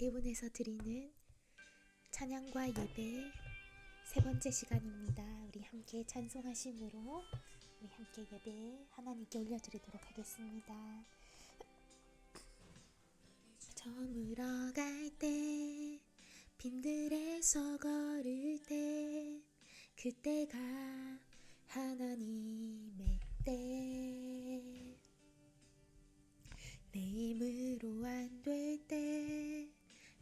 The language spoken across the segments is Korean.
일본에서 드리는 찬양과 예배 세 번째 시간입니다. 우리 함께 찬송하심으로 우리 함께 예배 하나님께 올려드리도록 하겠습니다. 저물어 갈 때 빈들에서 걸을 때 그때가 하나님의 때 내 힘으로 안 될 때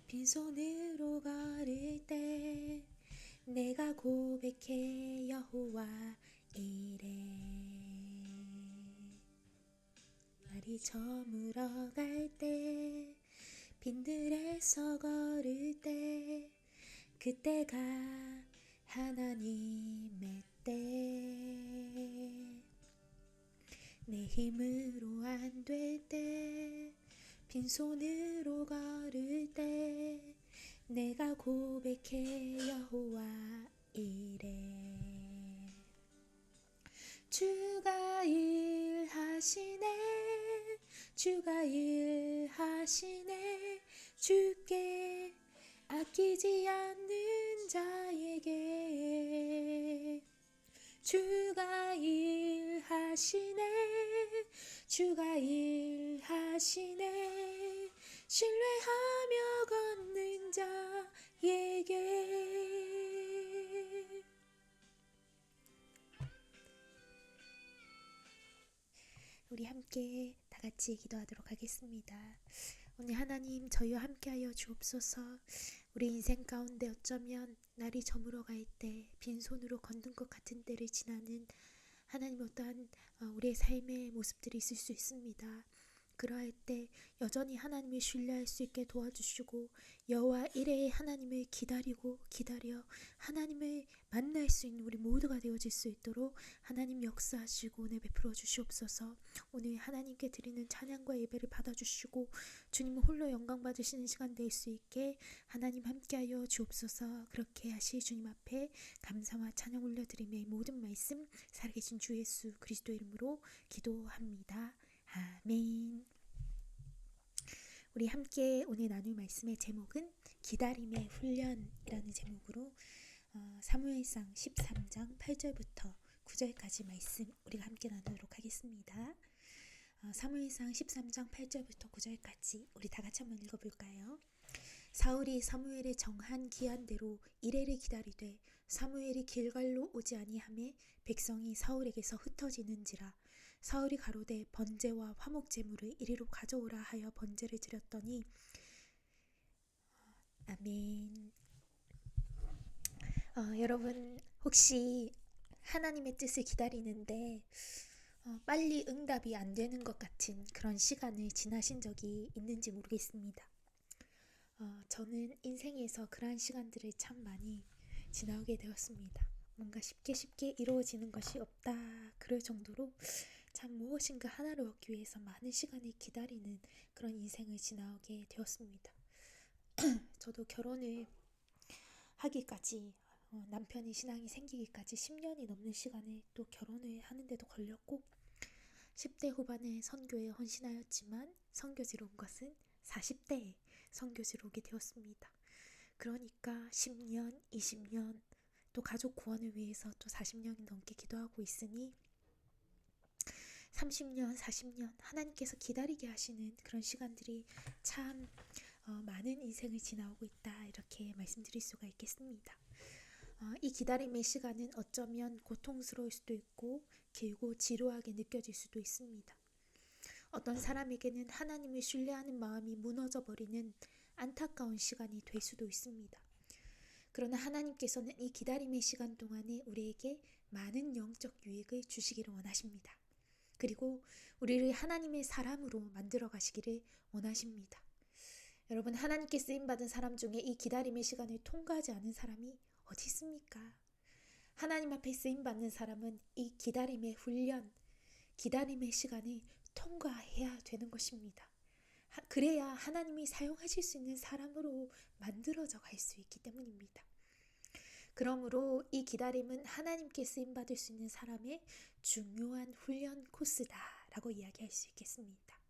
빈손으로 걸을 때 내가 고백해 여호와 이래 날이 저물어 갈 때 빈들에서 걸을 때 그때가 하나님의 때 내 힘으로 안 될 때 빈손으로 걸을 때 내가 고백해 여호와 이래 주가 일하시네 주가 일하시네 주께 아끼지 않는 자에게 주가 일하시네 주가 일하시네 신뢰하며 걷는 자에게 우리 함께 다 같이 기도하도록 하겠습니다. 오늘 하나님 저희와 함께하여 주옵소서. 우리 인생 가운데 어쩌면 날이 저물어 갈 때 빈손으로 걷는 것 같은 때를 지나는 하나님 어떠한 우리의 삶의 모습들이 있을 수 있습니다. 그러할 때 여전히 하나님을 신뢰할 수 있게 도와주시고 여호와 이레의 하나님을 기다리고 기다려 하나님을 만날 수 있는 우리 모두가 되어질 수 있도록 하나님 역사하시고 은혜 베풀어 주시옵소서. 오늘 하나님께 드리는 찬양과 예배를 받아주시고 주님 홀로 영광 받으시는 시간 될 수 있게 하나님 함께하여 주옵소서. 그렇게 하시 주님 앞에 감사와 찬양 올려드리며 모든 말씀 살아계신 주 예수 그리스도 이름으로 기도합니다. 아멘. 우리 함께 오늘 나눌 말씀의 제목은 기다림의 훈련이라는 제목으로 사무엘상 13장 8절부터 9절까지 말씀 우리가 함께 나누도록 하겠습니다. 사무엘상 13장 8절부터 9절까지 우리 다 같이 한번 읽어볼까요? 사울이 사무엘의 정한 기한대로 이레를 기다리되 사무엘이 길갈로 오지 아니하매 백성이 사울에게서 흩어지는지라 사울이 가로되 번제와 화목 제물을 이리로 가져오라 하여 번제를 드렸더니 아멘. 여러분 혹시 하나님의 뜻을 기다리는데 빨리 응답이 안 되는 것 같은 그런 시간을 지나신 적이 있는지 모르겠습니다. 저는 인생에서 그러한 시간들을 참 많이 지나오게 되었습니다. 뭔가 쉽게 이루어지는 것이 없다 그럴 정도로 참 무엇인가 하나를 얻기 위해서 많은 시간을 기다리는 그런 인생을 지나오게 되었습니다. 저도 결혼을 하기까지 남편이 신앙이 생기기까지 10년이 넘는 시간에 또 결혼을 하는데도 걸렸고 10대 후반에 선교에 헌신하였지만 선교지로 온 것은 40대에 선교지로 오게 되었습니다. 그러니까 10년, 20년 또 가족 구원을 위해서 또 40년이 넘게 기도하고 있으니 30년, 40년 하나님께서 기다리게 하시는 그런 시간들이 참 많은 인생을 지나오고 있다 이렇게 말씀드릴 수가 있겠습니다. 이 기다림의 시간은 어쩌면 고통스러울 수도 있고 길고 지루하게 느껴질 수도 있습니다. 어떤 사람에게는 하나님을 신뢰하는 마음이 무너져버리는 안타까운 시간이 될 수도 있습니다. 그러나 하나님께서는 이 기다림의 시간 동안에 우리에게 많은 영적 유익을 주시기를 원하십니다. 그리고 우리를 하나님의 사람으로 만들어 가시기를 원하십니다. 여러분 하나님께 쓰임받은 사람 중에 이 기다림의 시간을 통과하지 않은 사람이 어디 있습니까? 하나님 앞에 쓰임받는 사람은 이 기다림의 훈련, 기다림의 시간을 통과해야 되는 것입니다. 그래야 하나님이 사용하실 수 있는 사람으로 만들어져 갈 수 있기 때문입니다. 그러므로 이 기다림은 하나님께 쓰임받을 수 있는 사람의 중요한 훈련 코스다라고 이야기할 수 있겠습니다.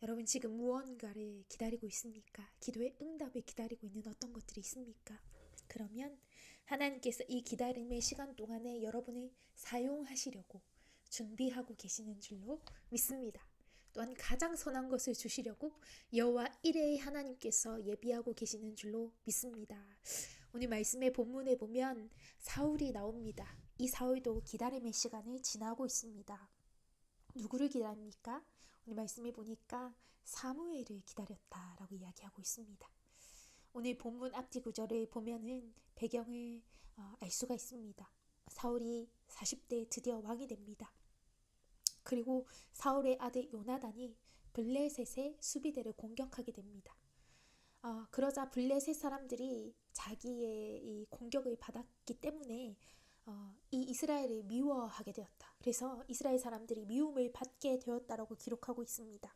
여러분 지금 무언가를 기다리고 있습니까? 기도의 응답을 기다리고 있는 어떤 것들이 있습니까? 그러면 하나님께서 이 기다림의 시간 동안에 여러분을 사용하시려고 준비하고 계시는 줄로 믿습니다. 또한 가장 선한 것을 주시려고 여호와 이레의 하나님께서 예비하고 계시는 줄로 믿습니다. 오늘 말씀의 본문에 보면 사울이 나옵니다. 이 사울도 기다림의 시간을 지나고 있습니다. 누구를 기다립니까? 오늘 말씀에 보니까 사무엘을 기다렸다라고 이야기하고 있습니다. 오늘 본문 앞뒤 구절을 보면은 배경을 알 수가 있습니다. 사울이 40대 드디어 왕이 됩니다. 그리고 사울의 아들 요나단이 블레셋의 수비대를 공격하게 됩니다. 그러자 블레셋 사람들이 자기의 이 공격을 받았기 때문에 이 이스라엘을 미워하게 되었다. 그래서 이스라엘 사람들이 미움을 받게 되었다라고 기록하고 있습니다.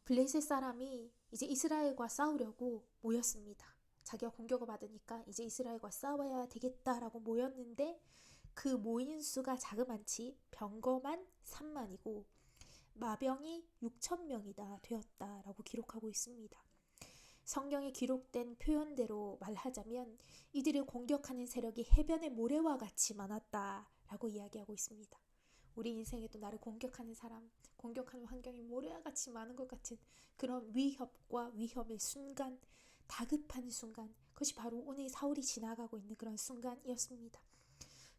블레셋 사람이 이제 이스라엘과 싸우려고 모였습니다. 자기가 공격을 받으니까 이제 이스라엘과 싸워야 되겠다라고 모였는데 그 모인 수가 자그만치 병거만 3만이고 마병이 6,000명이나 되었다라고 기록하고 있습니다. 성경에 기록된 표현대로 말하자면 이들을 공격하는 세력이 해변의 모래와 같이 많았다라고 이야기하고 있습니다. 우리 인생에도 나를 공격하는 사람, 공격하는 환경이 모래와 같이 많은 것 같은 그런 위협과 위험의 순간, 다급한 순간, 그것이 바로 오늘 사울이 지나가고 있는 그런 순간이었습니다.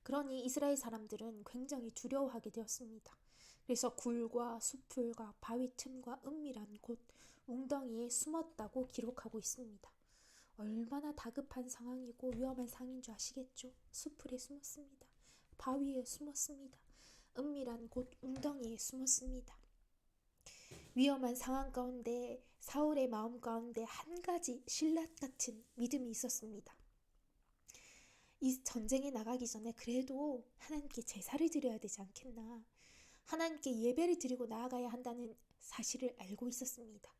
그러니 이스라엘 사람들은 굉장히 두려워하게 되었습니다. 그래서 굴과 수풀과 바위 틈과 은밀한 곳, 웅덩이에 숨었다고 기록하고 있습니다. 얼마나 다급한 상황이고 위험한 상황인 줄 아시겠죠? 수풀에 숨었습니다. 바위에 숨었습니다. 은밀한 곳, 웅덩이에 숨었습니다. 위험한 상황 가운데 사울의 마음 가운데 한 가지 신라 같은 믿음이 있었습니다. 이 전쟁에 나가기 전에 그래도 하나님께 제사를 드려야 되지 않겠나. 하나님께 예배를 드리고 나아가야 한다는 사실을 알고 있었습니다.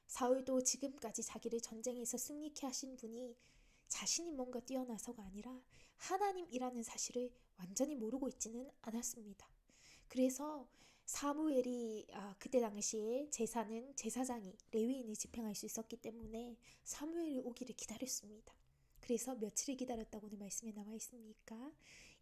사울도 지금까지 자기를 전쟁에서 승리케 하신 분이 자신이 뭔가 뛰어나서가 아니라 하나님이라는 사실을 완전히 모르고 있지는 않았습니다. 그래서 사무엘이 그때 당시에 제사는 제사장이 레위인이 집행할 수 있었기 때문에 사무엘이 오기를 기다렸습니다. 그래서 며칠을 기다렸다고 오늘 말씀에 나와 있습니까?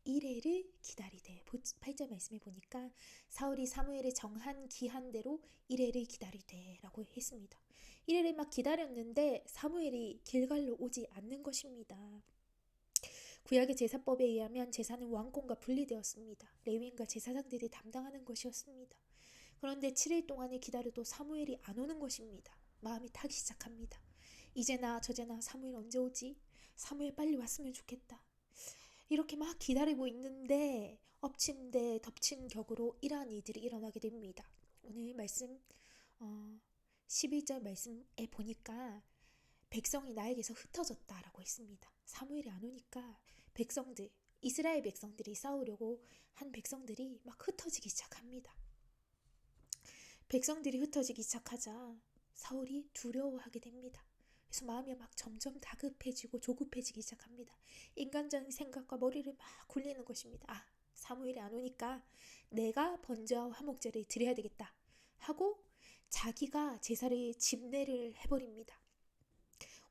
이레를 기다리되 8절 말씀에 보니까 사울이 사무엘의 정한 기한대로 이레를 기다리되 라고 했습니다. 이레를 막 기다렸는데 사무엘이 길갈로 오지 않는 것입니다. 구약의 제사법에 의하면 제사는 왕권과 분리되었습니다. 레위인과 제사장들이 담당하는 것이었습니다. 그런데 7일 동안을 기다려도 사무엘이 안 오는 것입니다. 마음이 타기 시작합니다. 이제나 저제나 사무엘 언제 오지? 사무엘 빨리 왔으면 좋겠다. 이렇게 막 기다리고 있는데 엎친 데 덮친 격으로 이러한 일들이 일어나게 됩니다. 오늘 말씀 11절 말씀에 보니까 백성이 나에게서 흩어졌다라고 했습니다. 사무엘이 안 오니까 백성들, 이스라엘 백성들이 싸우려고 한 백성들이 막 흩어지기 시작합니다. 백성들이 흩어지기 시작하자 사울이 두려워하게 됩니다. 그래서 마음이 막 점점 다급해지고 조급해지기 시작합니다. 인간적인 생각과 머리를 막 굴리는 것입니다. 사무엘이 안 오니까 내가 먼저 화목제를 드려야 되겠다 하고 자기가 제사를 집례를 해버립니다.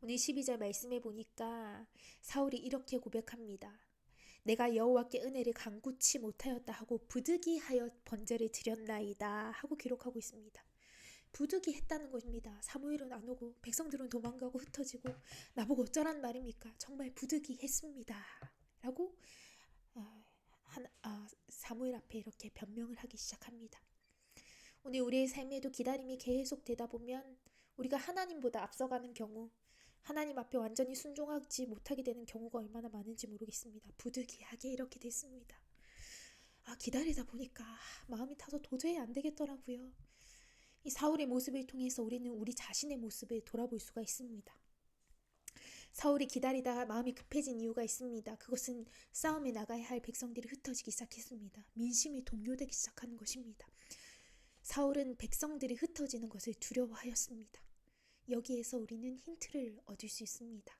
오늘 12절 말씀에 보니까 사울이 이렇게 고백합니다. 내가 여호와께 은혜를 간구치 못하였다 하고 부득이하여 번제를 드렸나이다 하고 기록하고 있습니다. 부득이했다는 것입니다. 사무엘은 안 오고 백성들은 도망가고 흩어지고 나보고 어쩌란 말입니까? 정말 부득이했습니다 라고 사무엘 앞에 이렇게 변명을 하기 시작합니다. 오늘 우리의 삶에도 기다림이 계속 되다 보면 우리가 하나님보다 앞서가는 경우, 하나님 앞에 완전히 순종하지 못하게 되는 경우가 얼마나 많은지 모르겠습니다. 부득이하게 이렇게 됐습니다. 기다리다 보니까 마음이 타서 도저히 안 되겠더라고요. 이 사울의 모습을 통해서 우리는 우리 자신의 모습을 돌아볼 수가 있습니다. 사울이 기다리다가 마음이 급해진 이유가 있습니다. 그것은 싸움에 나가야 할 백성들이 흩어지기 시작했습니다. 민심이 동요되기 시작하는 것입니다. 사울은 백성들이 흩어지는 것을 두려워하였습니다. 여기에서 우리는 힌트를 얻을 수 있습니다.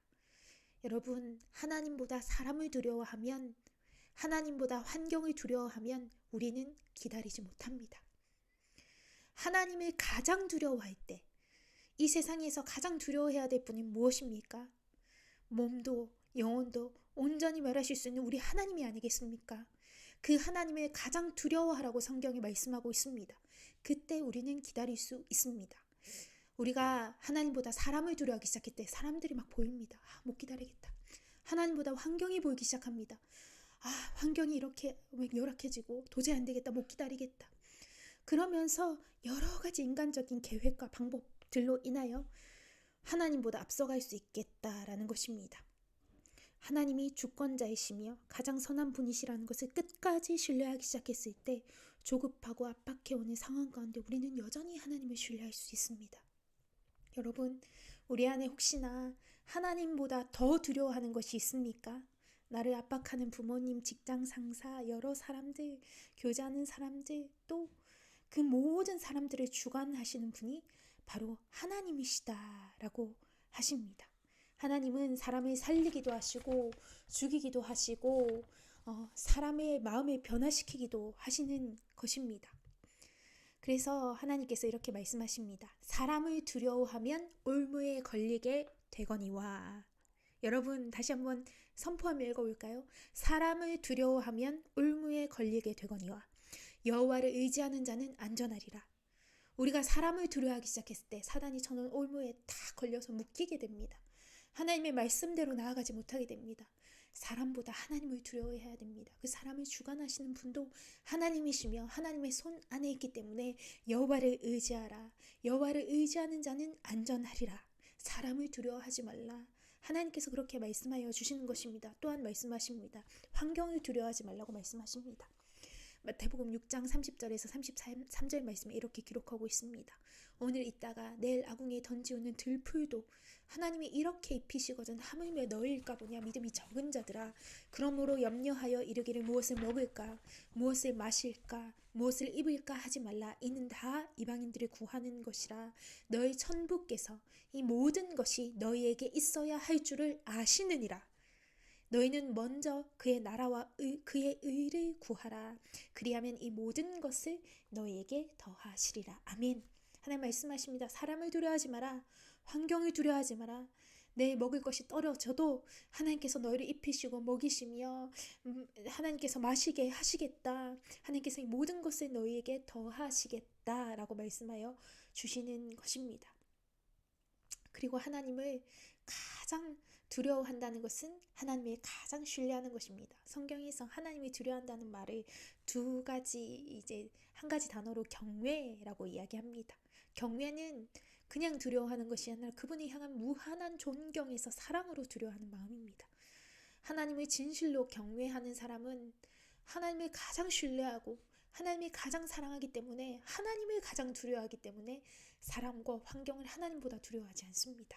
여러분, 하나님보다 사람을 두려워하면, 하나님보다 환경을 두려워하면 우리는 기다리지 못합니다. 하나님을 가장 두려워할 때 이 세상에서 가장 두려워해야 될 분이 무엇입니까? 몸도 영혼도 온전히 멸하실 수 있는 우리 하나님이 아니겠습니까? 그 하나님을 가장 두려워하라고 성경이 말씀하고 있습니다. 그때 우리는 기다릴 수 있습니다. 우리가 하나님보다 사람을 두려워하기 시작할 때 사람들이 막 보입니다. 못 기다리겠다. 하나님보다 환경이 보이기 시작합니다. 환경이 이렇게 열악해지고 도저히 안 되겠다. 못 기다리겠다. 그러면서 여러 가지 인간적인 계획과 방법들로 인하여 하나님보다 앞서갈 수 있겠다라는 것입니다. 하나님이 주권자이시며 가장 선한 분이시라는 것을 끝까지 신뢰하기 시작했을 때 조급하고 압박해오는 상황 가운데 우리는 여전히 하나님을 신뢰할 수 있습니다. 여러분, 우리 안에 혹시나 하나님보다 더 두려워하는 것이 있습니까? 나를 압박하는 부모님, 직장 상사, 여러 사람들, 교제하는 사람들, 또 그 모든 사람들을 주관하시는 분이 바로 하나님이시다라고 하십니다. 하나님은 사람을 살리기도 하시고 죽이기도 하시고 사람의 마음을 변화시키기도 하시는 것입니다. 그래서 하나님께서 이렇게 말씀하십니다. 사람을 두려워하면 올무에 걸리게 되거니와. 여러분 다시 한번 선포하며 읽어볼까요? 사람을 두려워하면 올무에 걸리게 되거니와 여호와를 의지하는 자는 안전하리라. 우리가 사람을 두려워하기 시작했을 때 사단이 저는 올무에 다 걸려서 묶이게 됩니다. 하나님의 말씀대로 나아가지 못하게 됩니다. 사람보다 하나님을 두려워해야 됩니다. 그 사람을 주관하시는 분도 하나님이시며 하나님의 손 안에 있기 때문에 여호와를 의지하라. 여호와를 의지하는 자는 안전하리라. 사람을 두려워하지 말라. 하나님께서 그렇게 말씀하여 주시는 것입니다. 또한 말씀하십니다. 환경을 두려워하지 말라고 말씀하십니다. 마태복음 6장 30절에서 33절 말씀에 이렇게 기록하고 있습니다. 오늘 있다가 내일 아궁이에 던지우는 들풀도 하나님이 이렇게 입히시거든 하물며 너희일까 보냐. 믿음이 적은 자들아, 그러므로 염려하여 이르기를 무엇을 먹을까 무엇을 마실까 무엇을 입을까 하지 말라. 이는 다 이방인들을 구하는 것이라. 너희 천부께서 이 모든 것이 너희에게 있어야 할 줄을 아시느니라. 너희는 먼저 그의 나라와 그의 의를 구하라. 그리하면 이 모든 것을 너희에게 더하시리라. 아멘. 하나님 말씀하십니다. 사람을 두려워하지 마라. 환경을 두려워하지 마라. 내 먹을 것이 떨어져도 하나님께서 너희를 입히시고 먹이시며 하나님께서 마시게 하시겠다. 하나님께서 이 모든 것을 너희에게 더하시겠다라고 말씀하여 주시는 것입니다. 그리고 하나님을 가장 두려워한다는 것은 하나님을 가장 신뢰하는 것입니다. 성경에서 하나님을 두려워한다는 말을 한 가지 단어로 경외라고 이야기합니다. 경외는 그냥 두려워하는 것이 아니라 그분을 향한 무한한 존경에서 사랑으로 두려워하는 마음입니다. 하나님을 진실로 경외하는 사람은 하나님을 가장 신뢰하고 하나님을 가장 사랑하기 때문에 하나님을 가장 두려워하기 때문에 사람과 환경을 하나님보다 두려워하지 않습니다.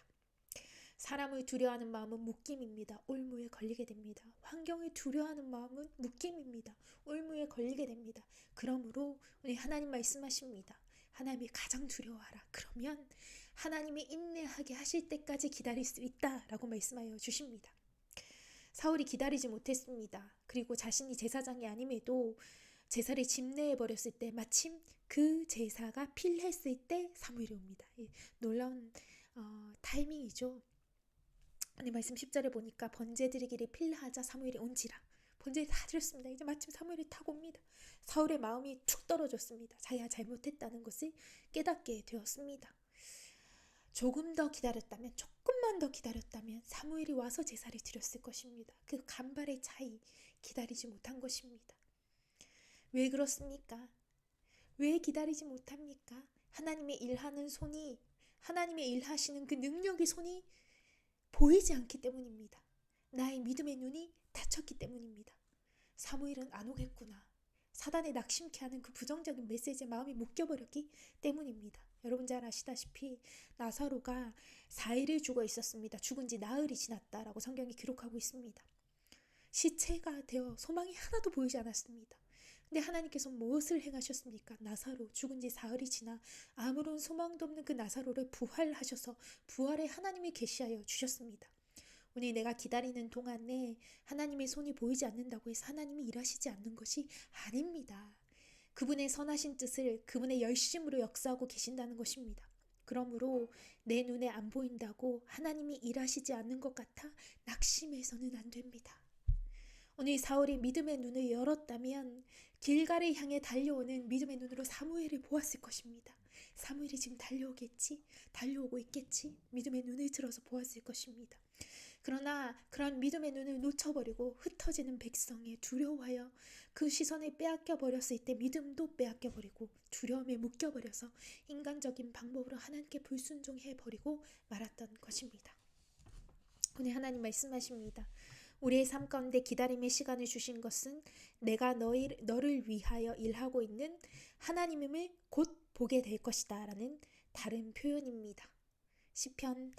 사람을 두려워하는 마음은 묶임입니다. 올무에 걸리게 됩니다. 환경을 두려워하는 마음은 묶임입니다. 올무에 걸리게 됩니다. 그러므로 우리 하나님 말씀하십니다. 하나님이 가장 두려워하라. 그러면 하나님이 인내하게 하실 때까지 기다릴 수 있다라고 말씀하여 주십니다. 사울이 기다리지 못했습니다. 그리고 자신이 제사장이 아님에도 제사를 집례해버렸을 때 마침 그 제사가 필했을 때 사무엘이 옵니다. 놀라운 타이밍이죠. 말씀 10절에 보니까 번제 드리기를 필하자 사무엘이 온지라. 번제 다 드렸습니다. 이제 마침 사무엘이 타고 옵니다. 사울의 마음이 툭 떨어졌습니다. 자기가 잘못했다는 것을 깨닫게 되었습니다. 조금만 더 기다렸다면 사무엘이 와서 제사를 드렸을 것입니다. 그 간발의 차이 기다리지 못한 것입니다. 왜 그렇습니까? 왜 기다리지 못합니까? 하나님의 일하는 손이, 하나님의 일하시는 그 능력의 손이 보이지 않기 때문입니다. 나의 믿음의 눈이 닫혔기 때문입니다. 사무엘은 안 오겠구나. 사단에 낙심케 하는 그 부정적인 메시지에 마음이 묶여버렸기 때문입니다. 여러분 잘 아시다시피 나사로가 4일을 죽어 있었습니다. 죽은 지 나흘이 지났다라고 성경이 기록하고 있습니다. 시체가 되어 소망이 하나도 보이지 않았습니다. 근데 하나님께서 무엇을 행하셨습니까? 나사로 죽은 지 사흘이 지나 아무런 소망도 없는 그 나사로를 부활하셔서 부활의 하나님이 계시하여 주셨습니다. 오늘 내가 기다리는 동안에 하나님의 손이 보이지 않는다고 해서 하나님이 일하시지 않는 것이 아닙니다. 그분의 선하신 뜻을 그분의 열심으로 역사하고 계신다는 것입니다. 그러므로 내 눈에 안 보인다고 하나님이 일하시지 않는 것 같아 낙심해서는 안 됩니다. 오늘 사울이 믿음의 눈을 열었다면 길갈을 향해 달려오는 믿음의 눈으로 사무엘을 보았을 것입니다. 사무엘이 지금 달려오고 있겠지? 믿음의 눈을 들어서 보았을 것입니다. 그러나 그런 믿음의 눈을 놓쳐버리고 흩어지는 백성에 두려워하여 그 시선을 빼앗겨 버렸을 때 믿음도 빼앗겨 버리고 두려움에 묶여 버려서 인간적인 방법으로 하나님께 불순종해 버리고 말았던 것입니다. 오늘 하나님 말씀하십니다. 우리의 삶 가운데 기다림의 시간을 주신 것은 내가 너를 위하여 일하고 있는 하나님임을 곧 보게 될 것이다 라는 다른 표현입니다. 시편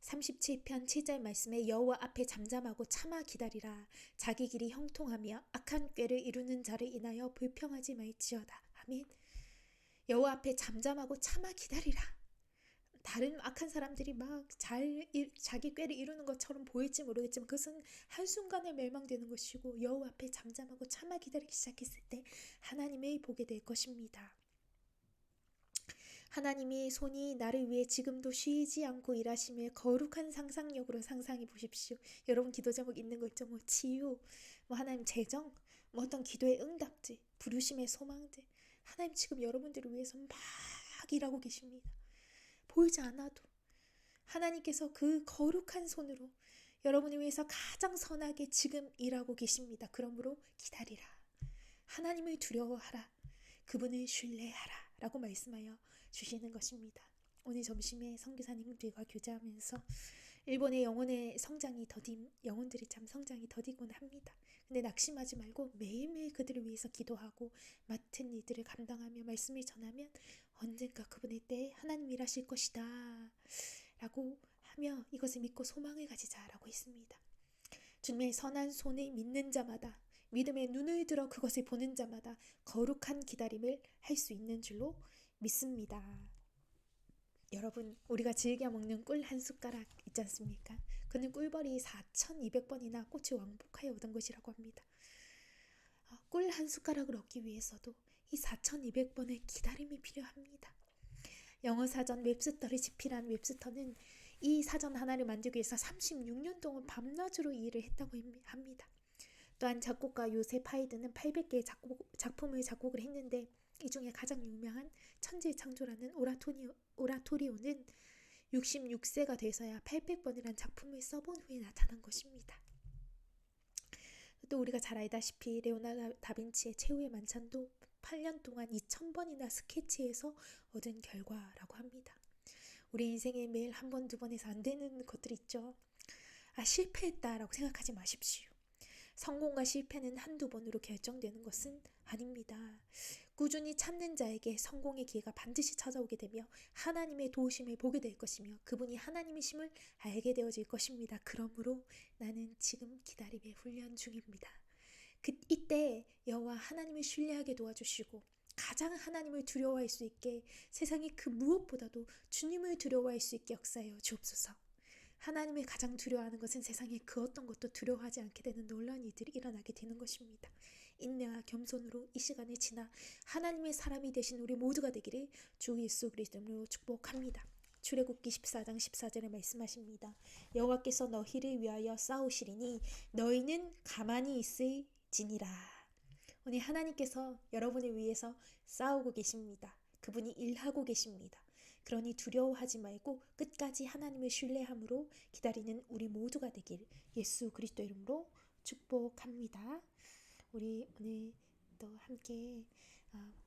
37편 7절 말씀에 여호와 앞에 잠잠하고 참아 기다리라. 자기 길이 형통하며 악한 꾀를 이루는 자를 인하여 불평하지 말지어다. 아멘. 여호와 앞에 잠잠하고 참아 기다리라. 다른 악한 사람들이 막 자기 꾀를 이루는 것처럼 보일지 모르겠지만 그것은 한순간에 멸망되는 것이고 여호와 앞에 잠잠하고 참아 기다리기 시작했을 때 하나님을 보게 될 것입니다. 하나님의 손이 나를 위해 지금도 쉬지 않고 일하시며 거룩한 상상력으로 상상해 보십시오. 여러분 기도 제목 있는 거 있죠? 치유, 하나님 재정, 어떤 기도의 응답들, 부르심의 소망들. 하나님 지금 여러분들을 위해서 막 일하고 계십니다. 보이지 않아도 하나님께서 그 거룩한 손으로 여러분을 위해서 가장 선하게 지금 일하고 계십니다. 그러므로 기다리라. 하나님을 두려워하라. 그분을 신뢰하라 라고 말씀하여 주시는 것입니다. 오늘 점심에 선교사님들과 교제하면서 일본의 영혼들이 참 성장이 더디곤 합니다. 근데 낙심하지 말고 매일매일 그들을 위해서 기도하고 맡은 일들을 감당하며 말씀을 전하면 언젠가 그분의 때에 하나님 일하실 것이다 라고 하며 이것을 믿고 소망을 가지자라고 했습니다. 주님의 선한 손을 믿는 자마다 믿음의 눈을 들어 그것을 보는 자마다 거룩한 기다림을 할 수 있는 줄로 믿습니다. 여러분 우리가 즐겨 먹는 꿀 한 숟가락 있지 않습니까? 그는 꿀벌이 4,200번이나 꽃이 왕복하여 오던 것이라고 합니다. 꿀 한 숟가락을 얻기 위해서도 이 4,200번의 기다림이 필요합니다. 영어 사전 웹스터를 집필한 웹스터는 이 사전 하나를 만들기 위해서 36년 동안 밤낮으로 일을 했다고 합니다. 또한 작곡가 요셉 하이드는 800개의 작품을 작곡을 했는데 이 중에 가장 유명한 천지의 창조라는 오라토리오는 66세가 돼서야 800번이란 작품을 써본 후에 나타난 것입니다. 또 우리가 잘 알다시피 레오나르도 다빈치의 최후의 만찬도 8년 동안 2,000번이나 스케치해서 얻은 결과라고 합니다. 우리 인생에 매일 한 번, 두 번 해서 안 되는 것들이 있죠. 실패했다라고 생각하지 마십시오. 성공과 실패는 한두 번으로 결정되는 것은 아닙니다. 꾸준히 찾는 자에게 성공의 기회가 반드시 찾아오게 되며 하나님의 도우심을 보게 될 것이며 그분이 하나님이심을 알게 되어질 것입니다. 그러므로 나는 지금 기다림의 훈련 중입니다. 이때 여호와 하나님을 신뢰하게 도와주시고 가장 하나님을 두려워할 수 있게 세상의 그 무엇보다도 주님을 두려워할 수 있게 역사하여 주옵소서. 하나님을 가장 두려워하는 것은 세상의 그 어떤 것도 두려워하지 않게 되는 놀라운 일들이 일어나게 되는 것입니다. 인내와 겸손으로 이 시간을 지나 하나님의 사람이 되신 우리 모두가 되기를 주 예수 그리스도로 축복합니다. 출애굽기 14장 14절에 말씀하십니다. 여호와께서 너희를 위하여 싸우시리니 너희는 가만히 있을지니라. 오늘 하나님께서 여러분을 위해서 싸우고 계십니다. 그분이 일하고 계십니다. 그러니 두려워하지 말고 끝까지 하나님을 신뢰함으로 기다리는 우리 모두가 되길 예수 그리스도 이름으로 축복합니다. 우리 오늘 또 함께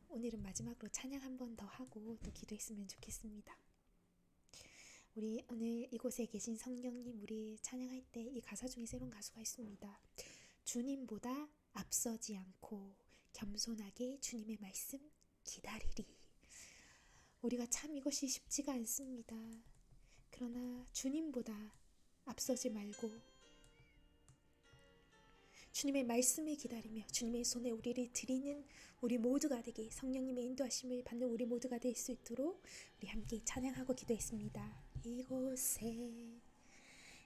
오늘은 마지막으로 찬양 한 번 더 하고 또 기도했으면 좋겠습니다. 우리 오늘 이곳에 계신 성령님, 우리 찬양할 때 이 가사 중에 새로운 가수가 있습니다. 주님보다 앞서지 않고 겸손하게 주님의 말씀 기다리리. 우리가 참 이것이 쉽지가 않습니다. 그러나 주님보다 앞서지 말고 주님의 말씀을 기다리며 주님의 손에 우리를 드리는 우리 모두가 되게 성령님의 인도하심을 받는 우리 모두가 될 수 있도록 우리 함께 찬양하고 기도했습니다. 이곳에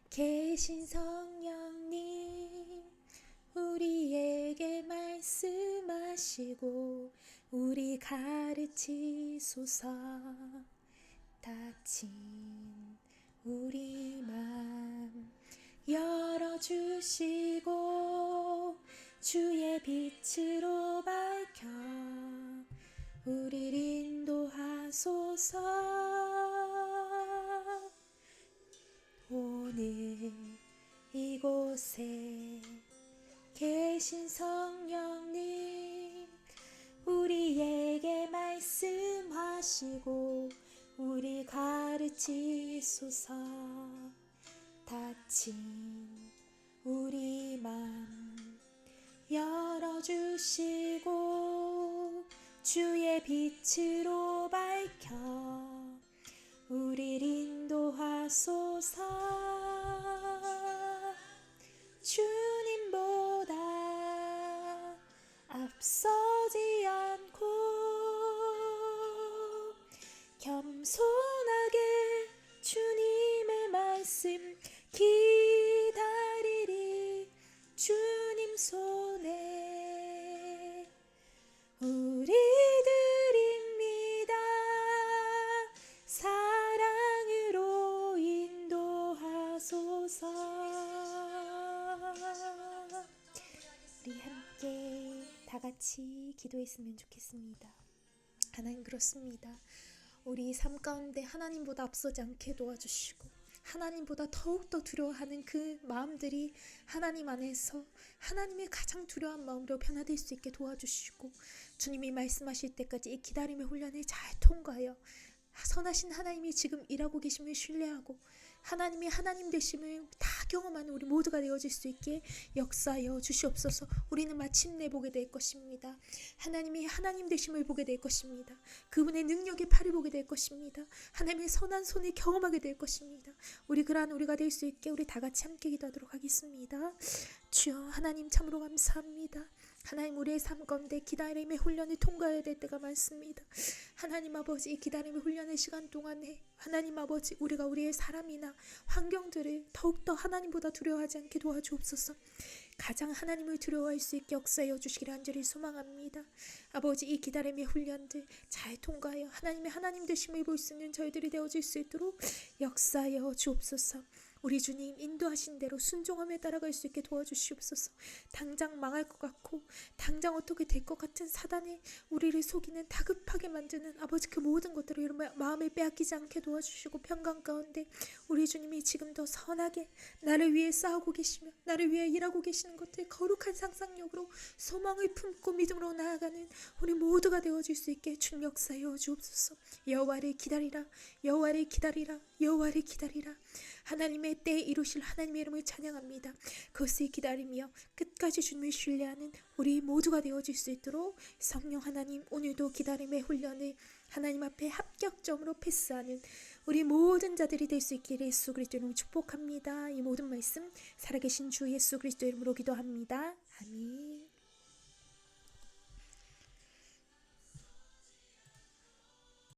계신 성령님, 우리에게 말씀하시고 우리 가르치소서. 닫힌 우리 맘 열어주시고 주의 빛으로 밝혀 우리를 인도하소서. 오늘 이곳에 계신 성령님, 우리에게 말씀하시고 우리 가르치소서. 닫힌 우리 맘 열어주시고 주의 빛으로 밝혀 우리를 인도하소서. 주님보다 앞서지 않고 겸손하게 주님의 말씀 기다리리. 주님 손에 우리 드립니다. 사랑으로 인도하소서. 우리 함께 다 같이 기도했으면 좋겠습니다. 하나님, 그렇습니다. 우리 삶 가운데 하나님보다 앞서지 않게 도와주시고 하나님보다 더욱더 두려워하는 그 마음들이 하나님 안에서 하나님의 가장 두려운 마음으로 변화될 수 있게 도와주시고 주님이 말씀하실 때까지 이 기다림의 훈련을 잘 통과하여 선하신 하나님이 지금 일하고 계심을 신뢰하고 하나님이 하나님 되심을 다 경험하는 우리 모두가 되어질 수 있게 역사하여 주시옵소서. 우리는 마침내 보게 될 것입니다. 하나님이 하나님 되심을 보게 될 것입니다. 그분의 능력의 팔을 보게 될 것입니다. 하나님의 선한 손을 경험하게 될 것입니다. 그러한 우리가 될 수 있게 우리 다 같이 함께 기도하도록 하겠습니다. 주여, 하나님 참으로 감사합니다. 하나님, 우리의 삶 가운데 기다림의 훈련을 통과해야 될 때가 많습니다. 하나님 아버지, 이 기다림의 훈련의 시간 동안에 하나님 아버지, 우리가 우리의 사람이나 환경들을 더욱더 하나님보다 두려워하지 않게 도와주옵소서. 가장 하나님을 두려워할 수 있게 역사하여 주시기를 간절히 소망합니다. 아버지, 이 기다림의 훈련들 잘 통과하여 하나님의 하나님 되심을 볼 수 있는 저희들이 되어질 수 있도록 역사하여 주옵소서. 우리 주님 인도하신 대로 순종하며 따라갈 수 있게 도와주시옵소서. 당장 망할 것 같고 당장 어떻게 될 것 같은 사단이 우리를 속이는 다급하게 만드는 아버지, 그 모든 것들을 마음을 빼앗기지 않게 도와주시고 평강 가운데 우리 주님이 지금 더 선하게 나를 위해 싸우고 계시며 나를 위해 일하고 계시는 것들 거룩한 상상력으로 소망을 품고 믿음으로 나아가는 우리 모두가 되어질 수 있게 주님 역사하여 주옵소서. 여호와를 기다리라, 여호와를 기다리라, 여호와를 기다리라. 하나님의 때에 이루실 하나님의 이름을 찬양합니다. 그것을 기다리며 끝까지 주님을 신뢰하는 우리 모두가 되어질 수 있도록 성령 하나님, 오늘도 기다림의 훈련을 하나님 앞에 합격점으로 패스하는 우리 모든 자들이 될 수 있기를 예수 그리스도 이름으로 축복합니다. 이 모든 말씀 살아계신 주 예수 그리스도 이름으로 기도합니다. 아멘.